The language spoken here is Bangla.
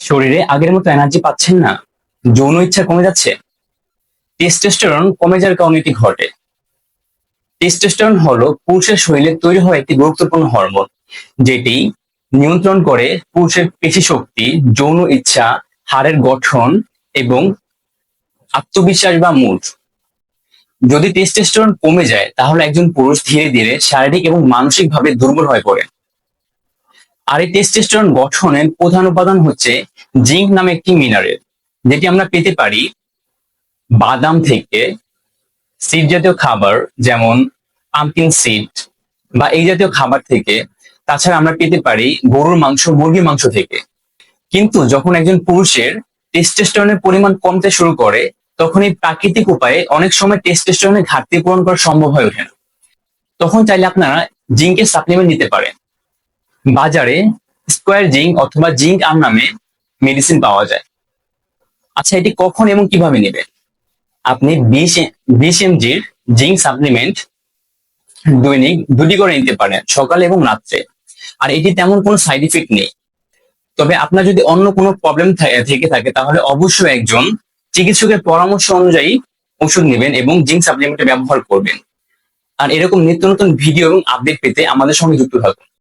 শরীরে আগের মতো এনার্জি পাচ্ছেন না, যৌন ইচ্ছা কমে যাচ্ছে। টেস্টোস্টেরন কমে যাওয়ার কারণে এটি ঘটে। টেস্টোস্টেরন হলো পুরুষের শরীরে তৈরি হওয়া একটি গুরুত্বপূর্ণ হরমোন, যেটি নিয়ন্ত্রণ করে পুরুষের পেশি শক্তি, যৌন ইচ্ছা, হাড়ের গঠন এবং আত্মবিশ্বাস বা মুড। যদি টেস্টোস্টেরন কমে যায় তাহলে একজন পুরুষ ধীরে ধীরে শারীরিক এবং মানসিকভাবে দুর্বল হয়ে পড়ে। আর এই টেস্টোস্টেরন গঠনের প্রধান উপাদান হচ্ছে জিঙ্ক নামে একটি মিনারেল, যেটি আমরা পেতে পারি বাদাম থেকে, সিড জাতীয় খাবার যেমন পাম্পকিন সিড বা এই জাতীয় খাবার থেকে। তাছাড়া আমরা পেতে পারি গরুর মাংস, মুরগির মাংস থেকে। কিন্তু যখন একজন পুরুষের টেস্টোস্টেরনের পরিমাণ কমতে শুরু করে, তখন এই প্রাকৃতিক উপায়ে অনেক সময় টেস্টোস্টেরনের ঘাটতি পূরণ করা সম্ভব হয়ে ওঠে না। তখন চাইলে আপনারা জিঙ্কের সাপ্লিমেন্ট নিতে পারেন। বাজারে স্কোয়ার জিঙ্ক অথবা জিঙ্ক আম নামে মেডিসিন পাওয়া যায়। আচ্ছা, এটি কখন এবং কিভাবে নেবেন? আপনি 20 mg জিঙ্ক সাপ্লিমেন্ট দৈনিক 2টি করে নিতে পারেন, সকালে এবং রাত্রে। আর এটি তেমন কোনো সাইড ইফেক্ট নেই। তবে আপনার যদি অন্য কোনো প্রবলেম থেকে থাকে তাহলে অবশ্যই একজন চিকিৎসকের পরামর্শ অনুযায়ী ওষুধ নেবেন এবং জিঙ্ক সাপ্লিমেন্ট ব্যবহার করবেন। আর এরকম নিত্য নতুন ভিডিও এবং আপডেট পেতে আমাদের সঙ্গে যুক্ত থাকুন।